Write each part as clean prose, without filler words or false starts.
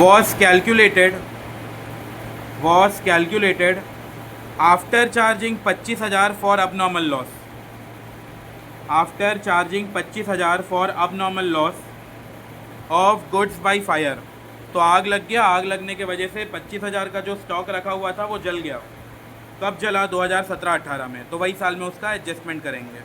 was calculated after charging 25,000 for abnormal loss. After charging 25,000 for abnormal loss of goods by fire. तो आग लग गया, आग लगने के वजह से 25,000 का जो स्टॉक रखा हुआ था वो जल गया। कब जला? 2017-18 में। तो वही साल में उसका एडजस्टमेंट करेंगे।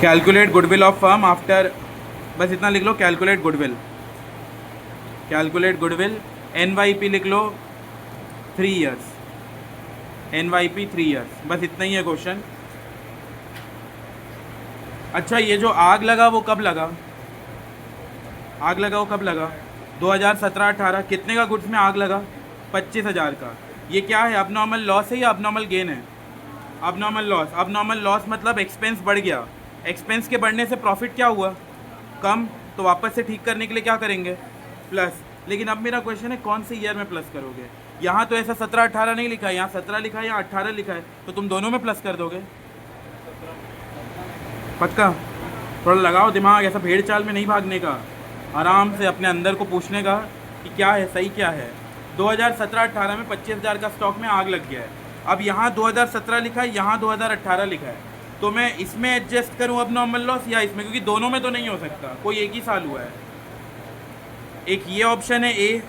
Calculate goodwill of firm after, बस इतना लिख लो, calculate goodwill. Calculate goodwill NYP लिख लो 3 years, NYP 3 years, बस इतना ही है क्वेश्चन। अच्छा, ये जो आग लगा वो कब लगा? आग लगा वो कब लगा? 2017-18। कितने का गुड्स में आग लगा? 25,000 का। ये क्या है? अबनॉर्मल लॉस है या अबनॉर्मल गेन है? Abnormal loss. अबनॉर्मल लॉस मतलब एक्सपेंस बढ़ गया। एक्सपेंस के बढ़ने से प्रॉफिट क्या हुआ? कम। तो वापस से ठीक करने के लिए क्या करेंगे? प्लस। लेकिन अब मेरा क्वेश्चन है कौन से ईयर में प्लस करोगे? यहाँ तो ऐसा 17-18 नहीं लिखा है, यहाँ 17 लिखा है, यहाँ 18 लिखा है, तो तुम दोनों में प्लस कर दोगे? पक्का? थोड़ा लगाओ दिमाग, ऐसा भेड़ चाल में नहीं भागने का, आराम से अपने अंदर को पूछने का कि क्या है सही, क्या है। 2017-18 में 25,000 का स्टॉक में आग लग गया है। अब यहाँ 2017 लिखा है, यहाँ 2018 लिखा है, तो मैं इसमें एडजस्ट करूँ अब नॉर्मल लॉस या इसमें? क्योंकि दोनों में तो नहीं हो सकता, कोई एक ही साल हुआ है। एक ये ऑप्शन है A,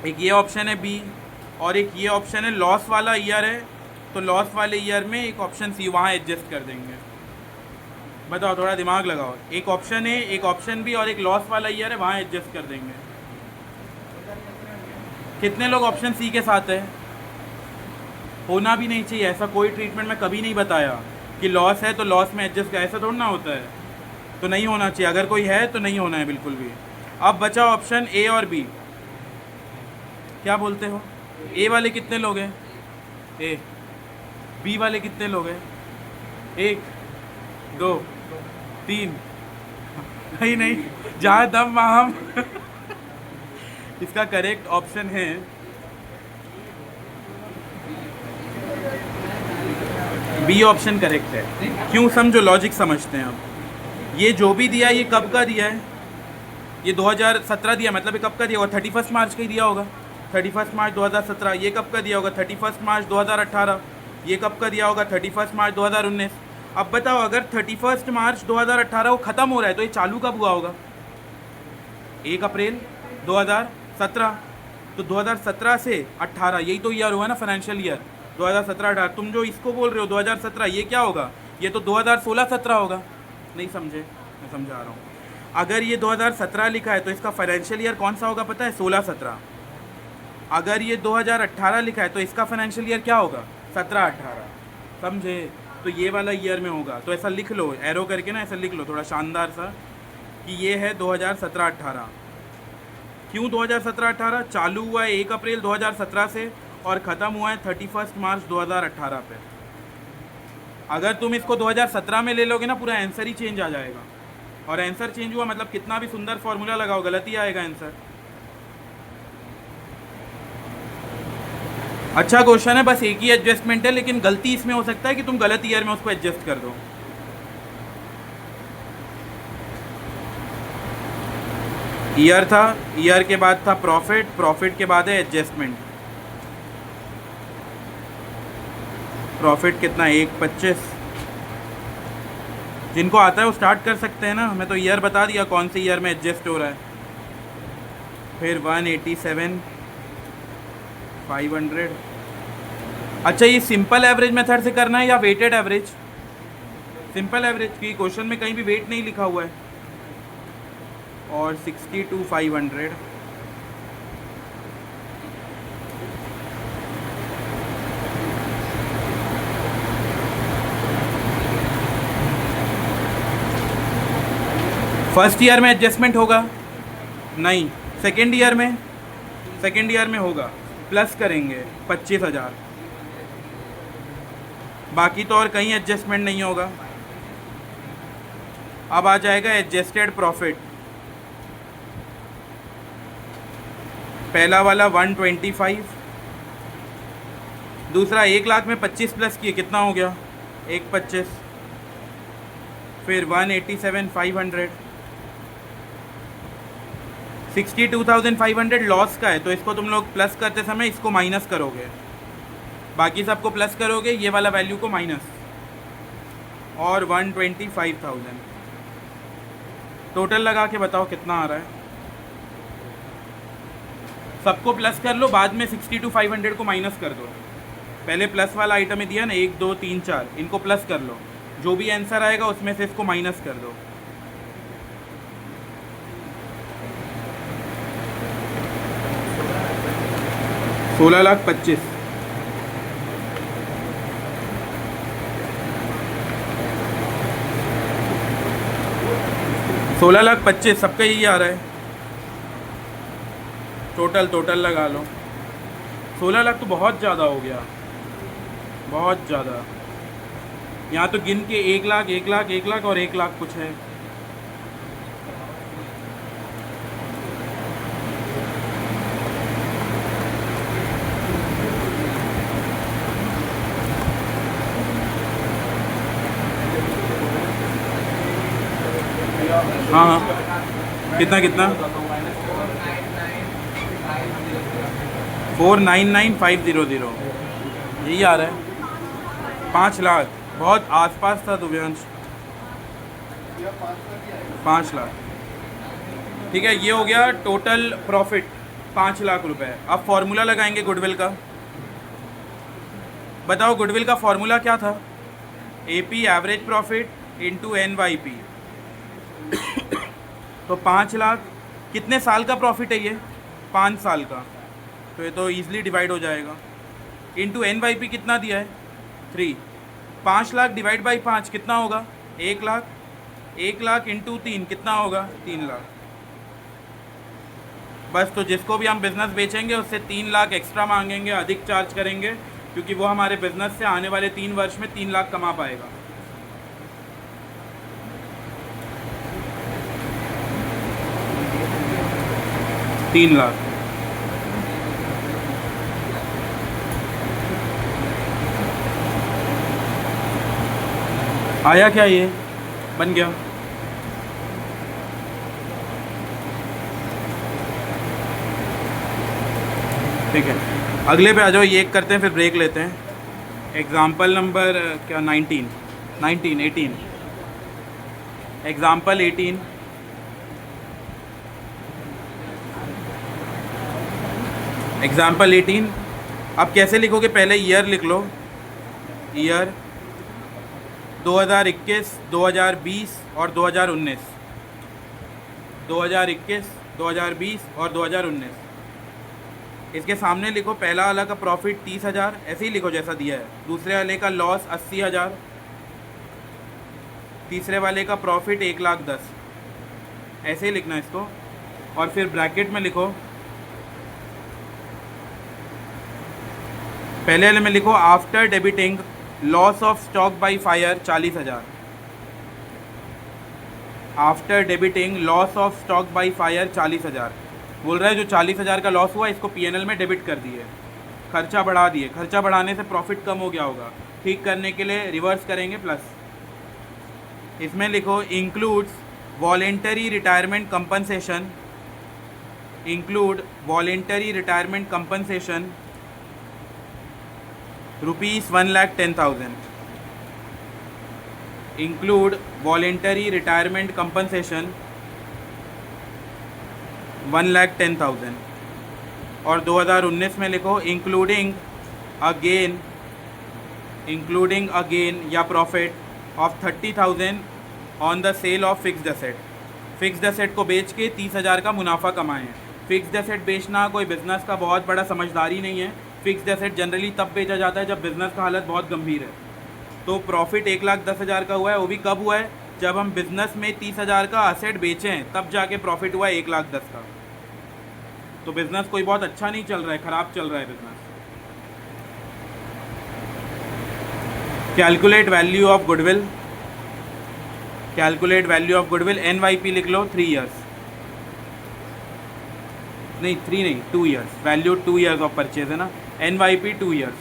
एक ये ऑप्शन है B, और एक ये ऑप्शन है लॉस वाला ईयर है, तो लॉस वाले ईयर में एक ऑप्शन C, वहाँ एडजस्ट कर देंगे। बताओ, थोड़ा दिमाग लगाओ। एक ऑप्शन है, एक ऑप्शन B और एक लॉस वाला ईयर है, वहाँ एडजस्ट कर देंगे। कितने लोग ऑप्शन C के साथ है? होना भी नहीं चाहिए ऐसा कोई ट्रीटमेंट में कभी नहीं बताया कि लॉस है तो लॉस में एडजस्ट कर, ऐसा थोड़ा ना होता है। तो नहीं होना चाहिए, अगर कोई है तो नहीं होना है बिल्कुल भी। अब बचा ऑप्शन A और B। क्या बोलते हो? A वाले कितने लोग हैं? A। B वाले कितने लोग हैं? 1 2 3। नहीं नहीं, जहाँ दम वहाँ हम इसका करेक्ट ऑप्शन है B ऑप्शन करेक्ट है। क्यों? समझो, लॉजिक समझते हैं। अब ये जो भी दिया, ये कब का दिया है? ये 2017 दिया, मतलब ये कब का दिया होगा? 31 मार्च का ही दिया होगा। 31 मार्च 2017। ये कब का दिया होगा? 31 मार्च 2018। ये कब का दिया होगा? 31 मार्च 2019। अब बताओ, अगर 31 मार्च 2018 को ख़त्म हो रहा है तो ये चालू कब हुआ होगा? 1 अप्रैल 2017। तो 2017 से 18, यही तो ईयर हुआ ना, फाइनेंशियल ईयर 2017-18। तुम जो इसको बोल रहे हो 2017, ये क्या होगा? ये तो 2016-17 होगा। नहीं समझे? मैं समझा रहा हूँ। अगर ये 2017 लिखा है तो इसका फाइनेंशियल ईयर कौन सा होगा पता है? 16-17। अगर ये 2018 लिखा है तो इसका फाइनेंशियल ईयर क्या होगा? 17-18। समझे? तो ये वाला ईयर में होगा। तो ऐसा लिख लो, एरो करके ना ऐसा लिख लो थोड़ा शानदार सा, कि ये है 2017-18। क्यों 2017-18? चालू हुआ है 1 अप्रैल 2017 से और ख़त्म हुआ है 31 मार्च 2018 पे। अगर तुम इसको 2017 में ले लोगे ना, पूरा आंसर ही चेंज आ जाएगा। और आंसर चेंज हुआ मतलब कितना भी सुंदर फॉर्मूला लगाओ, गलत ही आएगा आंसर। अच्छा क्वेश्चन है, बस एक ही एडजस्टमेंट है, लेकिन गलती इसमें हो सकता है कि तुम गलत ईयर में उसको एडजस्ट कर दो। ईयर था, ईयर के बाद था प्रॉफिट, प्रॉफिट के बाद है एडजस्टमेंट। प्रॉफिट कितना? 1.25। जिनको आता है वो स्टार्ट कर सकते हैं ना। मैं तो ईयर बता दिया कौन से ईयर में एडजस्ट हो रहा है। फिर 187 500। अच्छा, ये सिंपल एवरेज मेथड से करना है या वेटेड एवरेज? सिंपल एवरेज, की क्वेश्चन में कहीं भी वेट नहीं लिखा हुआ है। और 62 500। फर्स्ट ईयर में एडजस्टमेंट होगा? नहीं। सेकेंड ईयर में? सेकेंड ईयर में होगा, प्लस करेंगे 25,000। बाकी तो और कहीं एडजस्टमेंट नहीं होगा। अब आ जाएगा एडजस्टेड प्रॉफिट। पहला वाला 125, दूसरा 1 लाख में 25 प्लस किए कितना हो गया, 125, फिर 187,500, 62,500 लॉस का है, तो इसको तुम लोग प्लस करते समय इसको माइनस करोगे, बाकी सबको प्लस करोगे, ये वाला वैल्यू को माइनस, और 125,000 टोटल लगा के बताओ कितना आ रहा है। सबको प्लस कर लो, बाद में 62,500 को माइनस कर दो। पहले प्लस वाला आइटम ही दिया ना, 1 2 3 4, इनको प्लस कर लो, जो भी आंसर आएगा उसमें से इसको माइनस कर दो। सोलह लाख 25, 16,25,000 सबका यही आ रहा है। टोटल लगा लो। 16 लाख तो बहुत ज़्यादा हो गया, बहुत ज़्यादा। यहाँ तो गिन के 1 लाख 1 लाख 1 लाख और 1 लाख कुछ है। हाँ हाँ, कितना 499,500 यही आ रहा है। 5 लाख बहुत आसपास था दुव्यांश, 5 लाख। ठीक है, ये हो गया टोटल प्रॉफिट 5 लाख रुपए। अब फॉर्मूला लगाएंगे गुडविल का। बताओ गुडविल का फॉर्मूला क्या था? AP average profit into NYP। तो 5 लाख कितने साल का प्रॉफिट है ये? 5 साल का, तो ये तो ईजिली डिवाइड हो जाएगा। इंटू NYP कितना दिया है? 3। 5 लाख डिवाइड बाई 5 कितना होगा? 1 लाख। 1 लाख इंटू 3 कितना होगा? 3 लाख। बस, तो जिसको भी हम बिज़नेस बेचेंगे उससे 3 लाख एक्स्ट्रा मांगेंगे, अधिक चार्ज करेंगे, क्योंकि वो हमारे बिज़नेस से आने वाले 3 वर्ष में 3 लाख कमा पाएगा। तीन लाख। आया क्या? ये बन गया। ठीक है, अगले पे आ जाओ। ये एक करते हैं फिर ब्रेक लेते हैं। एग्जाम्पल नंबर क्या? 18 एग्जाम्पल 18। एग्जाम्पल 18 अब कैसे लिखोगे? पहले ईयर लिख लो। ईयर 2021, 2020 और 2019। 2021, 2020 और 2019। इसके सामने लिखो पहला वाला का प्रॉफिट 30,000, ऐसे ही लिखो जैसा दिया है। दूसरे वाले का लॉस 80,000। तीसरे वाले का प्रॉफिट 1,10,000, ऐसे ही लिखना इसको। और फिर ब्रैकेट में लिखो, पहले वाले में लिखो after debiting loss of stock by fire 40,000। After debiting loss of stock by fire 40,000। बोल रहा है जो 40,000 का लॉस हुआ इसको PNL में डेबिट कर दिए, खर्चा बढ़ा दिए। खर्चा बढ़ाने से प्रॉफिट कम हो गया होगा, ठीक करने के लिए रिवर्स करेंगे प्लस। इसमें लिखो includes voluntary retirement compensation, include voluntary retirement compensation rupees 1,10,000। Include voluntary retirement compensation 1,10,000। और 2019 में लिखो इंक्लूडिंग अगेन या profit of 30,000 on the sale of fixed asset. Fixed asset को बेच के 30,000 का मुनाफा कमाएं। फिक्स्ड एसेट बेचना कोई बिज़नेस का बहुत बड़ा समझदारी नहीं है। फिक्स्ड एसेट जनरली तब बेचा जाता है जब बिज़नेस का हालत बहुत गंभीर है। तो प्रॉफिट 1,10,000 का हुआ है, वो भी कब हुआ है? जब हम बिज़नेस में 30,000 का असेट बेचें, तब जाके प्रॉफिट हुआ है 1,10,000 का। तो बिज़नेस कोई बहुत अच्छा नहीं चल रहा है, ख़राब चल रहा है business. Calculate value of goodwill. Calculate value of goodwill NYP लिख लो 3 ईयर्स, नहीं 3 नहीं 2 years. Value 2 years of purchase है ना, NYP 2 ईयर्स।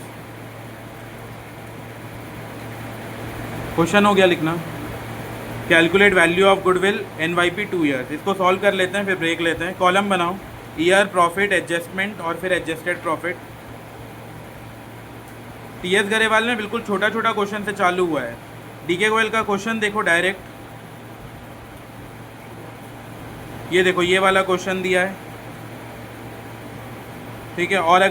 क्वेश्चन हो गया लिखना। Calculate value of goodwill NYP 2 years. इसको सॉल्व कर लेते हैं, फिर ब्रेक लेते हैं। कॉलम बनाओ, ईयर, प्रॉफिट, एडजस्टमेंट और फिर एडजस्टेड प्रॉफिट। TS गरेवाल में बिल्कुल छोटा छोटा क्वेश्चन से चालू हुआ है। DK गोयल का क्वेश्चन देखो डायरेक्ट, ये देखो ये वाला क्वेश्चन दिया है, ठीक है। और